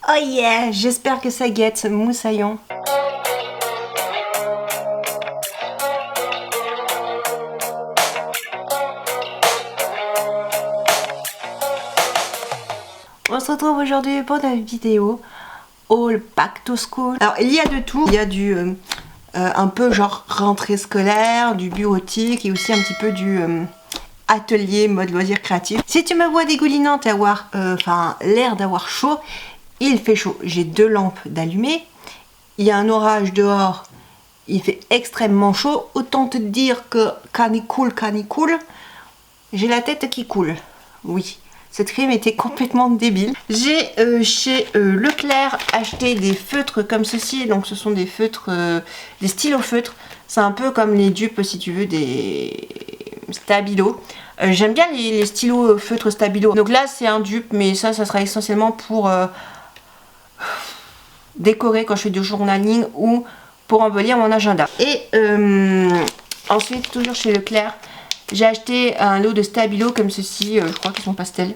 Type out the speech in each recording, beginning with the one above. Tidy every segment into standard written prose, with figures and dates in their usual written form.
Oh yeah, j'espère que ça guette ce moussaillon. On se retrouve aujourd'hui pour une vidéo All Back to School. Alors il y a de tout, il y a du un peu genre rentrée scolaire, du bureautique et aussi un petit peu du atelier mode loisir créatif. Si tu me vois dégoulinante et avoir l'air d'avoir chaud, il fait chaud. J'ai 2 lampes d'allumées, il y a un orage dehors, il fait extrêmement chaud. Autant te dire que canicule, j'ai la tête qui coule. Oui. Cette crème était complètement débile. J'ai chez Leclerc acheté des feutres comme ceci. Donc ce sont des feutres, des stylos feutres. C'est un peu comme les dupes si tu veux des Stabilo. J'aime bien les stylos feutres Stabilo. Donc là c'est un dupe mais ça sera essentiellement pour décorer quand je fais du journaling ou pour embellir mon agenda. Et ensuite toujours chez Leclerc, j'ai acheté un lot de Stabilo comme ceci, je crois qu'ils sont pastels.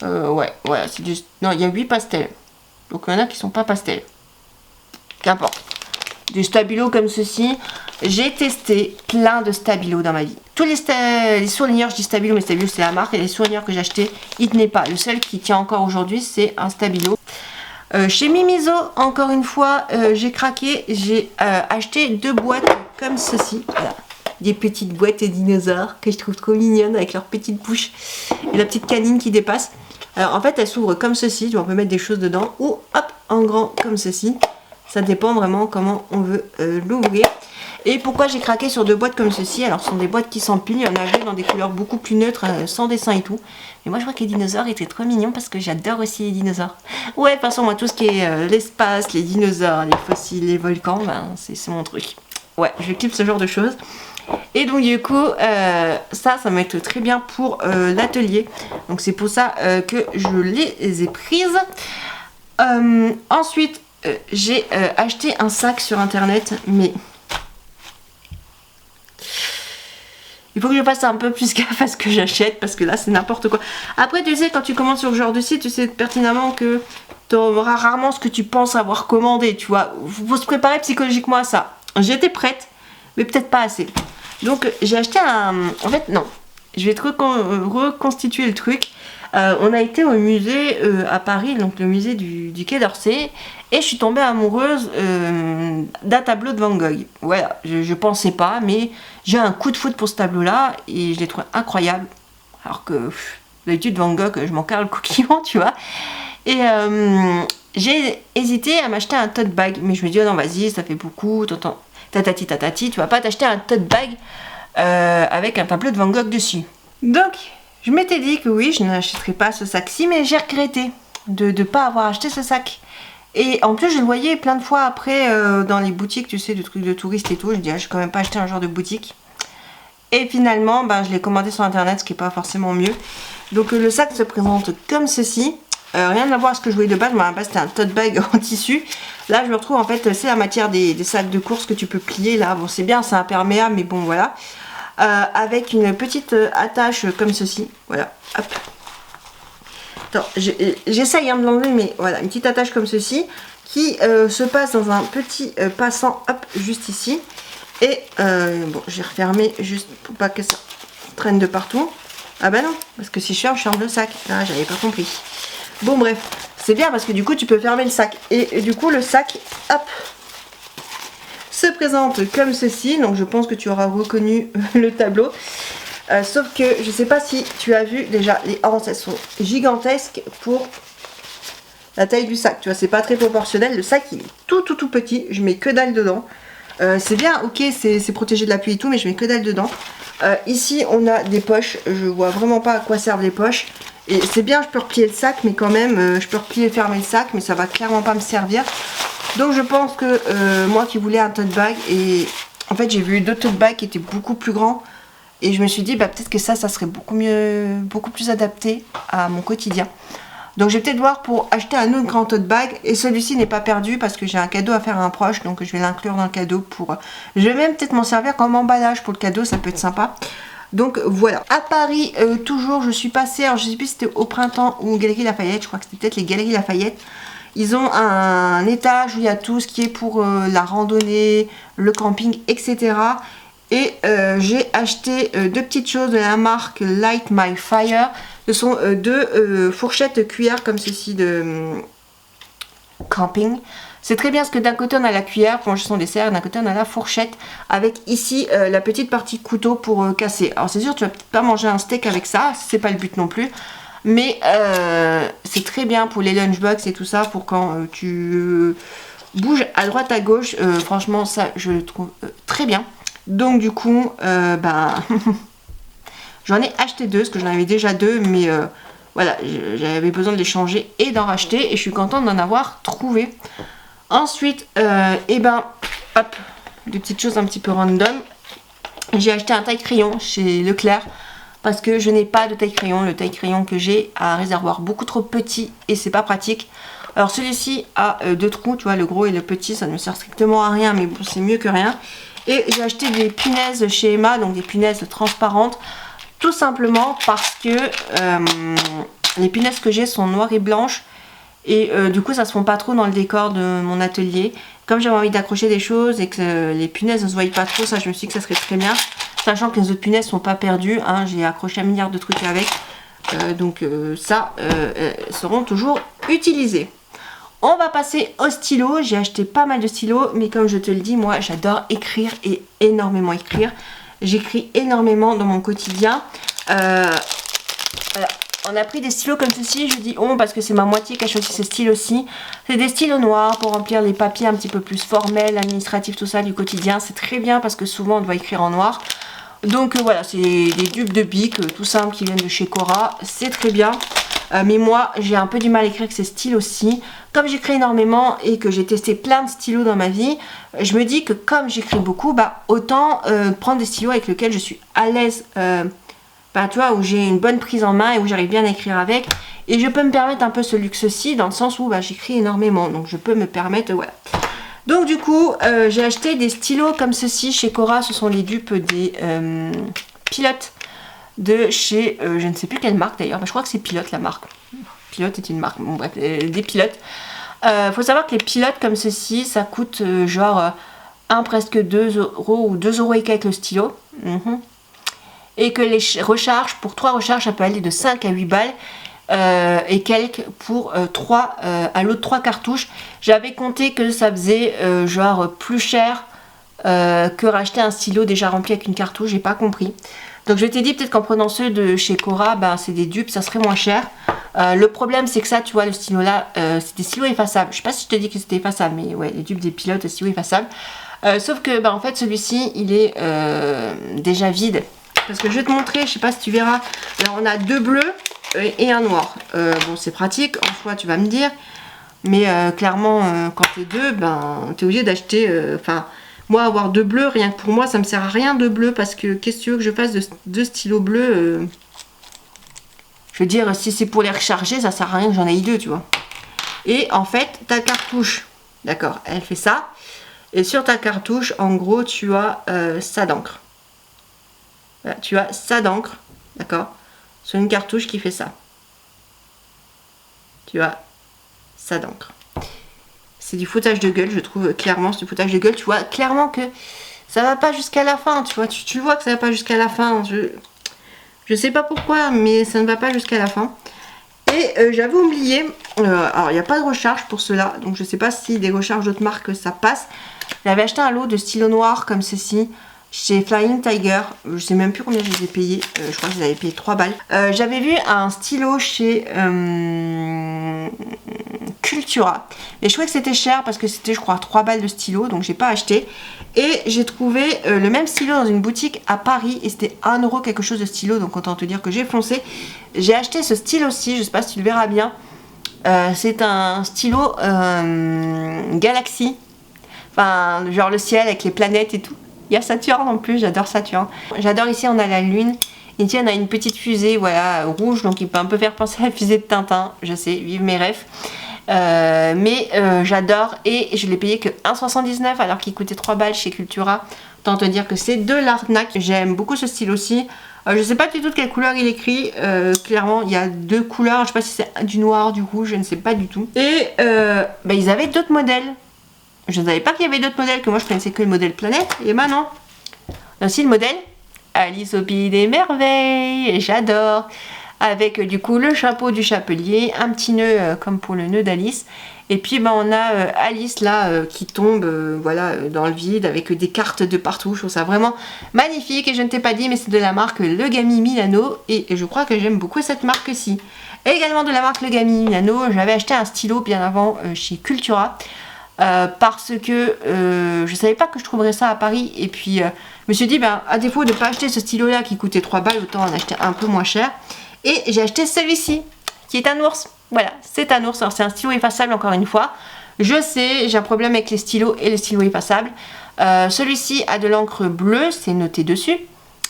Ouais, voilà, c'est du... Non, il y a 8 pastels. Donc il y en a qui sont pas pastels. Qu'importe. Des Stabilo comme ceci. J'ai testé plein de Stabilo dans ma vie. Tous les surligneurs, je dis Stabilo, mais Stabilo c'est la marque. Et les surligneurs que j'ai achetés, ils tenaient pas. Le seul qui tient encore aujourd'hui, c'est un Stabilo. Chez Mimizo, encore une fois, j'ai craqué. J'ai acheté 2 boîtes comme ceci. Voilà. Des petites boîtes dinosaures que je trouve trop mignonnes avec leurs petites bouches et la petite canine qui dépasse. Alors en fait elles s'ouvrent comme ceci, on peut mettre des choses dedans ou hop en grand comme ceci. Ça dépend vraiment comment on veut l'ouvrir. Et pourquoi j'ai craqué sur 2 boîtes comme ceci? Alors ce sont des boîtes qui s'empilent, il y en avait dans des couleurs beaucoup plus neutres, sans dessin et tout. Mais moi je crois que les dinosaures étaient trop mignons parce que j'adore aussi les dinosaures. Ouais, de toute façon moi tout ce qui est l'espace, les dinosaures, les fossiles, les volcans, ben, c'est mon truc. Ouais, je kiffe ce genre de choses. Et donc du coup ça va être très bien pour l'atelier. Donc c'est pour ça que je les ai prises. Ensuite j'ai acheté un sac sur internet, mais il faut que je fasse un peu plus gaffe à ce que j'achète parce que là c'est n'importe quoi. Après tu sais, quand tu commandes sur ce genre de site, tu sais pertinemment que tu auras rarement ce que tu penses avoir commandé, tu vois. Faut se préparer psychologiquement à ça. J'étais prête mais peut-être pas assez. Donc j'ai acheté un... En fait non, je vais te reconstituer le truc. On a été au musée à Paris, donc le musée du Quai d'Orsay. Et je suis tombée amoureuse d'un tableau de Van Gogh. Voilà, je pensais pas, mais j'ai un coup de foudre pour ce tableau-là. Et je l'ai trouvé incroyable. Alors que d'habitude Van Gogh, je m'en carre le coquillon, tu vois. Et j'ai hésité à m'acheter un tote bag. Mais je me dis, oh non vas-y, ça fait beaucoup, tatati, tu vas pas t'acheter un tote bag avec un tableau de Van Gogh dessus. Donc, je m'étais dit que oui, je n'achèterais pas ce sac-ci, mais j'ai regretté de ne pas avoir acheté ce sac. Et en plus, je le voyais plein de fois après dans les boutiques, tu sais, de trucs de touristes et tout. Je me dis, ah, je vais quand même pas acheter un genre de boutique. Et finalement, ben, je l'ai commandé sur internet, ce qui n'est pas forcément mieux. Donc, le sac se présente comme ceci. Rien à voir avec ce que je voulais de base. Moi, à la base, c'était un tote bag en tissu. Là, je me retrouve en fait, c'est la matière des sacs de course que tu peux plier là. Bon, c'est bien, c'est imperméable, mais bon, voilà. Avec une petite attache comme ceci. Voilà, hop. Attends, j'essaye de l'enlever, mais voilà, une petite attache comme ceci qui se passe dans un petit passant, hop, juste ici. Et bon, j'ai refermé juste pour pas que ça traîne de partout. Ah bah non, parce que si je ferme le sac. Ah, j'avais pas compris. Bon bref, c'est bien parce que du coup tu peux fermer le sac. Et du coup le sac, hop, se présente comme ceci. Donc je pense que tu auras reconnu le tableau. Sauf que je sais pas si tu as vu déjà, les hanches elles sont gigantesques pour la taille du sac. Tu vois, c'est pas très proportionnel. Le sac il est tout petit. Je mets que dalle dedans. C'est bien, ok, c'est protégé de la pluie et tout, mais je mets que dalle dedans. Ici on a des poches. Je vois vraiment pas à quoi servent les poches. Et c'est bien, je peux replier le sac, mais quand même, je peux replier et fermer le sac, mais ça va clairement pas me servir. Donc je pense que moi qui voulais un tote bag, et en fait j'ai vu 2 tote bags qui étaient beaucoup plus grands. Et je me suis dit, bah, peut-être que ça serait beaucoup mieux, beaucoup plus adapté à mon quotidien. Donc je vais peut-être voir pour acheter un autre grand tote bag. Et celui-ci n'est pas perdu parce que j'ai un cadeau à faire à un proche. Donc je vais l'inclure dans le cadeau pour... Je vais même peut-être m'en servir comme emballage pour le cadeau, ça peut être sympa. Donc voilà. À Paris, toujours, je suis passée, alors je sais plus si c'était au printemps ou aux Galeries Lafayette. Je crois que c'était peut-être les Galeries Lafayette. Ils ont un étage où il y a tout ce qui est pour la randonnée, le camping, etc. Et j'ai acheté deux petites choses de la marque Light My Fire. Ce sont deux fourchettes cuillères comme ceci de camping. C'est très bien parce que d'un côté on a la cuillère pour manger son dessert et d'un côté on a la fourchette avec ici la petite partie couteau pour casser. Alors c'est sûr tu vas peut-être pas manger un steak avec ça, c'est pas le but non plus. Mais c'est très bien pour les lunchbox et tout ça, pour quand tu bouges à droite à gauche. Franchement ça je le trouve très bien. Donc du coup ben j'en ai acheté deux parce que j'en avais déjà deux, mais voilà, j'avais besoin de les changer et d'en racheter et je suis contente d'en avoir trouvé. Ensuite, et ben, hop, des petites choses un petit peu random. J'ai acheté un taille-crayon chez Leclerc parce que je n'ai pas de taille-crayon. Le taille-crayon que j'ai a un réservoir beaucoup trop petit et c'est pas pratique. Alors celui-ci a deux trous, tu vois, le gros et le petit, ça ne me sert strictement à rien, mais bon, c'est mieux que rien. Et j'ai acheté des punaises chez Emma, donc des punaises transparentes, tout simplement parce que les punaises que j'ai sont noires et blanches. Et du coup ça se fond pas trop dans le décor de mon atelier. Comme j'avais envie d'accrocher des choses et que les punaises ne se voient pas trop, ça je me suis dit que ça serait très bien. Sachant que les autres punaises sont pas perdues, hein, j'ai accroché un milliard de trucs avec. Donc ça seront toujours utilisés. On va passer au stylo. J'ai acheté pas mal de stylos, mais comme je te le dis, moi j'adore écrire et énormément écrire. J'écris énormément dans mon quotidien. Voilà. On a pris des stylos comme ceci, je dis on parce que c'est ma moitié qui a choisi ce stylo-ci. C'est des stylos noirs pour remplir les papiers un petit peu plus formels, administratifs, tout ça du quotidien. C'est très bien parce que souvent on doit écrire en noir. Donc voilà, c'est des dupes de Bic tout simples qui viennent de chez Cora. C'est très bien. Mais moi j'ai un peu du mal à écrire avec ces stylos-ci. Comme j'écris énormément et que j'ai testé plein de stylos dans ma vie, je me dis que comme j'écris beaucoup, bah autant prendre des stylos avec lesquels je suis à l'aise. Ben, tu vois, où j'ai une bonne prise en main et où j'arrive bien à écrire avec. Et je peux me permettre un peu ce luxe-ci dans le sens où bah, j'écris énormément. Donc je peux me permettre, voilà. Donc du coup, j'ai acheté des stylos comme ceci chez Cora. Ce sont les dupes des pilotes de chez, je ne sais plus quelle marque d'ailleurs. Ben, je crois que c'est Pilote la marque. Pilote est une marque, bon bref, des pilotes. Faut savoir que les pilotes comme ceci, ça coûte genre presque 2 € ou 2 € et quelques le stylo. Et que les recharges, pour 3 recharges, ça peut aller de 5 à 8 balles et quelques pour 3 à l'autre 3 cartouches. J'avais compté que ça faisait genre plus cher que racheter un stylo déjà rempli avec une cartouche, j'ai pas compris. Donc je t'ai dit peut-être qu'en prenant ceux de chez Cora, ben, c'est des dupes, ça serait moins cher. Le problème c'est que ça, tu vois, le stylo là, c'est des stylos effaçables. Je sais pas si je te dis que c'était effaçable, mais ouais, les dupes des pilotes, stylos effaçables. Sauf que ben, en fait celui-ci, il est déjà vide. Parce que je vais te montrer, je sais pas si tu verras. Alors on a deux bleus et un noir. Bon c'est pratique, en soi tu vas me dire. Mais clairement quand t'es deux, ben t'es obligé d'acheter. Enfin moi avoir deux bleus, rien que pour moi ça me sert à rien de bleu. Parce que qu'est-ce que tu veux que je fasse de deux stylos bleus je veux dire si c'est pour les recharger, ça sert à rien que j'en ai deux tu vois. Et en fait ta cartouche, d'accord, elle fait ça. Et sur ta cartouche en gros tu as ça d'encre. Voilà, tu as ça d'encre, d'accord, sur une cartouche qui fait ça. Tu as ça d'encre. C'est du foutage de gueule, je trouve clairement, c'est du foutage de gueule. Tu vois clairement que ça va pas jusqu'à la fin, tu vois, tu vois que ça va pas jusqu'à la fin. Je sais pas pourquoi, mais ça ne va pas jusqu'à la fin. Et j'avais oublié, alors il n'y a pas de recharge pour cela, donc je sais pas si des recharges d'autres marques ça passe. J'avais acheté un lot de stylos noirs comme ceci. Chez Flying Tiger, je sais même plus combien je les ai payés, je crois que je les avais payés 3 balles. J'avais vu un stylo chez Cultura, et je trouvais que c'était cher parce que c'était je crois 3 balles de stylo, donc j'ai pas acheté. Et j'ai trouvé le même stylo dans une boutique à Paris et c'était 1 € quelque chose de stylo, donc autant te dire que j'ai foncé. J'ai acheté ce stylo-ci, je sais pas si tu le verras bien. C'est un stylo Galaxy, enfin genre le ciel avec les planètes et tout. Il y a Saturne en plus, j'adore Saturne. J'adore ici, on a la lune. Ici, on a une petite fusée, voilà, rouge, donc il peut un peu faire penser à la fusée de Tintin. Je sais, vive mes rêves. Mais j'adore et je l'ai payé que 1,79 alors qu'il coûtait 3 balles chez Cultura. Autant te dire que c'est de l'arnaque. J'aime beaucoup ce style aussi. Je sais pas du tout de quelle couleur il écrit. Clairement, il y a deux couleurs. Je sais pas si c'est du noir, du rouge, je ne sais pas du tout. Et ils avaient d'autres modèles. Je ne savais pas qu'il y avait d'autres modèles, que moi je connaissais que le modèle Planète. Et bah non. Aussi le modèle Alice au pays des merveilles. J'adore. Avec du coup le chapeau du chapelier, un petit nœud comme pour le nœud d'Alice. Et puis on a Alice là qui tombe voilà, dans le vide avec des cartes de partout. Je trouve ça vraiment magnifique. Et je ne t'ai pas dit, mais c'est de la marque Legami Milano. Et je crois que j'aime beaucoup cette marque-ci. Également de la marque Legami Milano, j'avais acheté un stylo bien avant chez Cultura. Parce que je savais pas que je trouverais ça à Paris. Et puis je me suis dit, à défaut de ne pas acheter ce stylo là qui coûtait 3 balles, autant en acheter un peu moins cher. Et j'ai acheté celui-ci, qui est un ours. Voilà, c'est un ours. Alors c'est un stylo effaçable encore une fois. Je sais, j'ai un problème avec les stylos et les stylos effaçables. Celui-ci a de l'encre bleue, c'est noté dessus.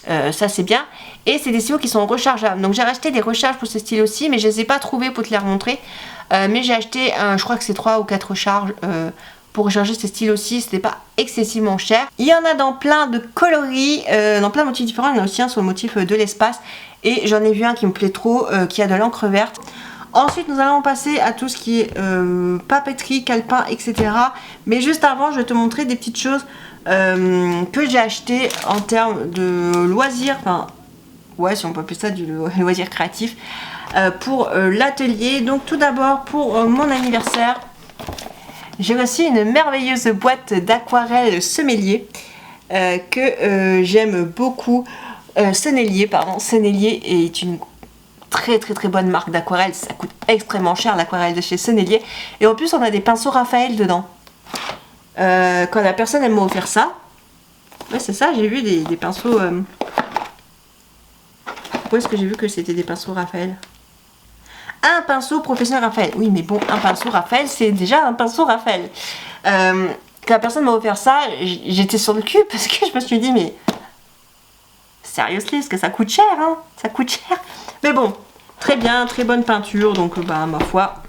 Ça c'est bien. Et c'est des stylos qui sont rechargeables. Donc j'ai acheté des recharges pour ce stylo-ci, mais je ne les ai pas trouvés pour te les remontrer. Mais j'ai acheté, je crois que c'est 3 ou 4 recharges pour recharger ces stylos-ci. C'était pas excessivement cher. Il y en a dans plein de coloris, dans plein de motifs différents. Il y en a aussi un sur le motif de l'espace. Et j'en ai vu un qui me plaît trop, qui a de l'encre verte. Ensuite, nous allons passer à tout ce qui est papeterie, calepin, etc. Mais juste avant, je vais te montrer des petites choses que j'ai achetées en termes de loisirs. Enfin, ouais, si on peut appeler ça du loisir créatif. Pour l'atelier. Donc tout d'abord, pour mon anniversaire, j'ai reçu une merveilleuse boîte d'aquarelle Semellier que j'aime beaucoup. Sennelier est une très bonne marque d'aquarelle. Ça coûte extrêmement cher l'aquarelle de chez Sennelier. Et en plus on a des pinceaux Raphaël dedans. Quand la personne elle m'a offert ça, ouais c'est ça, j'ai vu des pinceaux. Où est-ce que j'ai vu que c'était des pinceaux Raphaël? Un pinceau professionnel Raphaël. Oui mais bon, un pinceau Raphaël c'est déjà un pinceau Raphaël. Quand la personne m'a offert ça, j'étais sur le cul parce que je me suis dit mais seriously, est-ce que ça coûte cher, hein? Ça coûte cher. Mais bon, très bien, très bonne peinture. Donc, ma foi,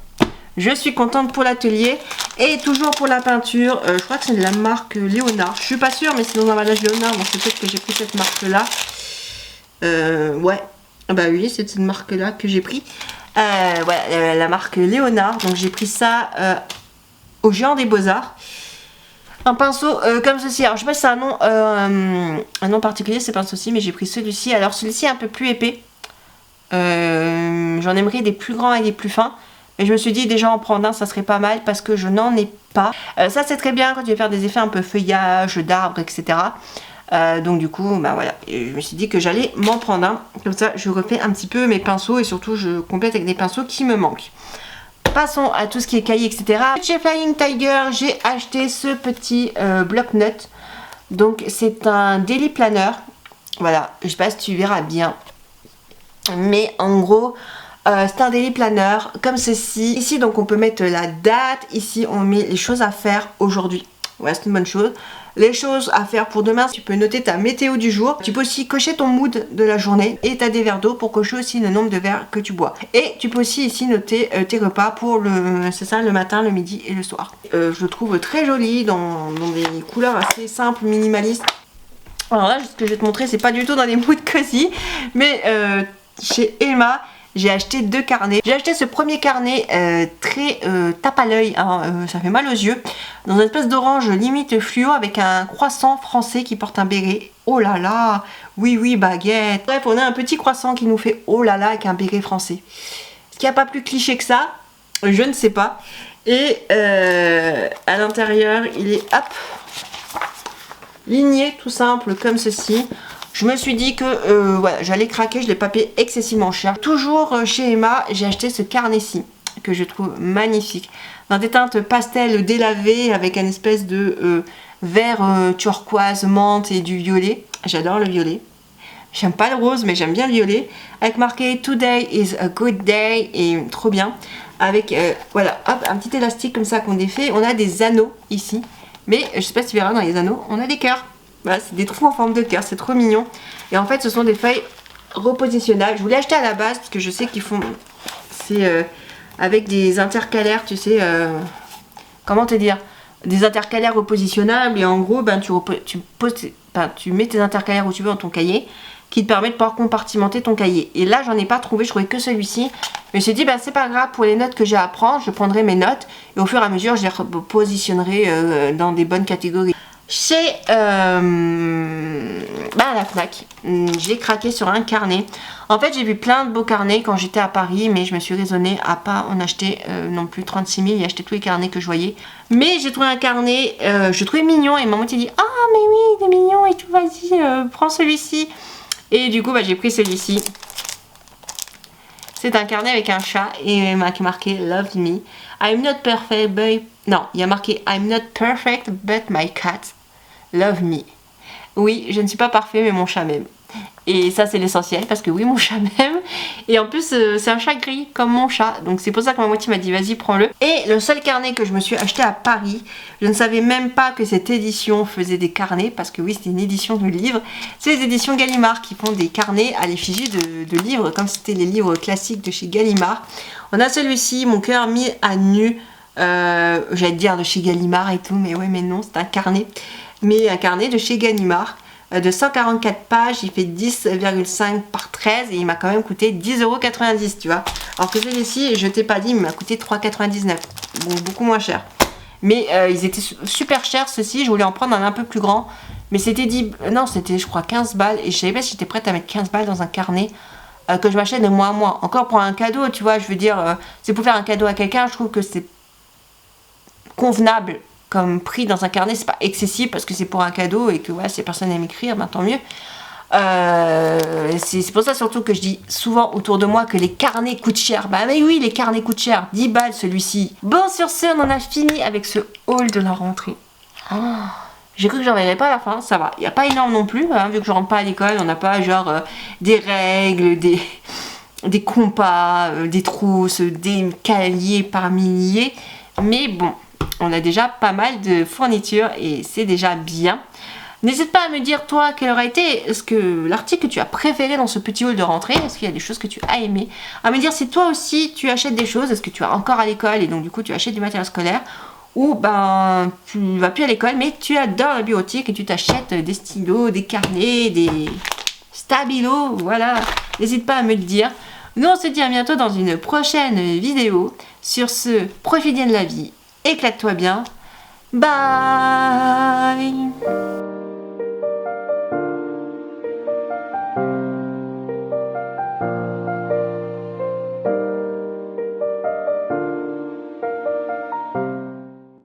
je suis contente pour l'atelier. Et toujours pour la peinture, je crois que c'est de la marque Léonard. Je suis pas sûre, mais c'est dans un emballage Léonard. Donc, c'est peut-être que j'ai pris cette marque-là. Ouais. Bah oui, c'est cette marque-là que j'ai pris. Voilà, la marque Léonard. Donc, j'ai pris ça au Géant des Beaux-Arts. Un pinceau comme ceci. Alors je sais pas si c'est un nom particulier ce pinceau-ci, mais j'ai pris celui-ci. Alors celui-ci est un peu plus épais. J'en aimerais des plus grands et des plus fins. Mais je me suis dit déjà en prendre un ça serait pas mal parce que je n'en ai pas. Ça c'est très bien quand tu veux faire des effets un peu feuillage, d'arbres, etc. Donc du coup voilà. Et je me suis dit que j'allais m'en prendre un. Comme ça je refais un petit peu mes pinceaux et surtout je complète avec des pinceaux qui me manquent. Passons à tout ce qui est cahier, etc. Chez Flying Tiger, j'ai acheté ce petit bloc-notes. Donc, c'est un daily planner. Voilà, je sais pas si tu verras bien. Mais en gros, c'est un daily planner comme ceci. Ici, donc, on peut mettre la date. Ici, on met les choses à faire aujourd'hui. Ouais, c'est une bonne chose. Les choses à faire pour demain, tu peux noter ta météo du jour. Tu peux aussi cocher ton mood de la journée. Et tu as des verres d'eau pour cocher aussi le nombre de verres que tu bois. Et tu peux aussi ici noter tes repas pour le matin, le midi et le soir. Je le trouve très joli dans des couleurs assez simples, minimalistes. Alors là, ce que je vais te montrer, c'est pas du tout dans des moods cosy. Mais chez Emma, j'ai acheté 2 carnets. J'ai acheté ce premier carnet très tape à l'œil, hein, ça fait mal aux yeux. Dans une espèce d'orange limite fluo avec un croissant français qui porte un béret. Oh là là, oui baguette. Bref, on a un petit croissant qui nous fait oh là là avec un béret français. Est-ce qu'il n'y a pas plus cliché que ça? Je ne sais pas. Et à l'intérieur, il est hop, ligné tout simple comme ceci. Je me suis dit que voilà, j'allais craquer, je l'ai pas payé excessivement cher. Toujours chez Emma, j'ai acheté ce carnet-ci que je trouve magnifique. Dans des teintes pastel délavées avec un espèce de vert turquoise, menthe et du violet. J'adore le violet. J'aime pas le rose, mais j'aime bien le violet. Avec marqué Today is a good day et trop bien. Avec voilà, hop, un petit élastique comme ça qu'on défait. On a des anneaux ici. Mais je sais pas si tu verras dans les anneaux, on a des cœurs. Voilà, c'est des trous en forme de cœur, c'est trop mignon. Et en fait, ce sont des feuilles repositionnables. Je voulais acheter à la base parce que je sais qu'ils font... C'est avec des intercalaires, tu sais... comment te dire? Des intercalaires repositionnables. Et en gros, ben, tu mets tes intercalaires où tu veux dans ton cahier. qui te permet de pouvoir compartimenter ton cahier. Et là, j'en ai pas trouvé, je trouvais que celui-ci. Je me suis dit, bah, c'est pas grave, pour les notes que j'ai à prendre, je prendrai mes notes et au fur et à mesure, je les repositionnerai dans des bonnes catégories. Chez la Fnac, j'ai craqué sur un carnet. En fait, j'ai vu plein de beaux carnets quand j'étais à Paris, mais je me suis raisonnée à pas en acheter non plus 36 000 et acheter tous les carnets que je voyais. Mais j'ai trouvé un carnet, je trouvais mignon et maman m'a dit, ah mais oui, il est mignon et tout, vas-y, prends celui-ci. Et du coup, bah, j'ai pris celui-ci. C'est un carnet avec un chat et il m'a marqué Love Me. I'm not perfect, but... Non, il y a marqué I'm not perfect, but my cat love me. Oui, je ne suis pas parfait, mais mon chat m'aime. Et ça, c'est l'essentiel, parce que oui, mon chat m'aime. Et en plus, c'est un chat gris, comme mon chat. Donc c'est pour ça que ma moitié m'a dit, vas-y, prends-le. Et le seul carnet que je me suis acheté à Paris, je ne savais même pas que cette édition faisait des carnets, parce que oui, c'était une édition de livres. C'est les éditions Gallimard qui font des carnets à l'effigie de livres, comme c'était les livres classiques de chez Gallimard. On a celui-ci, Mon cœur mis à nu. J'allais dire de chez Gallimard et tout, mais ouais, mais non, c'est un carnet. Mais un carnet de chez Gallimard. De 144 pages, il fait 10,5 par 13 et il m'a quand même coûté 10,90 €, tu vois. Alors que celui-ci, je t'ai pas dit, il m'a coûté 3,99 €. Bon, beaucoup moins cher. Mais ils étaient super chers, ceux-ci. Je voulais en prendre un peu plus grand. Mais c'était non, c'était je crois 15 balles. Et je savais pas si j'étais prête à mettre 15 balles dans un carnet que je m'achète de mois à mois. Encore pour un cadeau, tu vois, je veux dire, c'est pour faire un cadeau à quelqu'un, je trouve que c'est convenable. Comme prix dans un carnet, c'est pas excessif parce que c'est pour un cadeau et que ouais, si personne aime écrire, ben tant mieux. C'est pour ça surtout que je dis souvent autour de moi que les carnets coûtent cher. Bah mais oui, les carnets coûtent cher. 10 balles celui-ci. Bon, sur ce, on en a fini avec ce haul de la rentrée. Oh, j'ai cru que j'en verrais pas à la fin, ça va. Il n'y a pas énorme non plus, hein, vu que je rentre pas à l'école, on n'a pas genre des règles, des compas, des trousses, des cahiers par milliers. Mais bon, on a déjà pas mal de fournitures et c'est déjà bien. N'hésite pas à me dire toi quel aura été l'article que tu as préféré dans ce petit haul de rentrée. Est-ce qu'il y a des choses que tu as aimées? À me dire si toi aussi tu achètes des choses. Est-ce que tu es encore à l'école et donc du coup tu achètes du matériel scolaire? Ou ben tu vas plus à l'école mais tu adores la bureautique et tu t'achètes des stylos, des carnets, des stabilos. Voilà, n'hésite pas à me le dire. Nous on se dit à bientôt dans une prochaine vidéo. Sur ce, profite bien de la vie. Éclate-toi bien. Bye.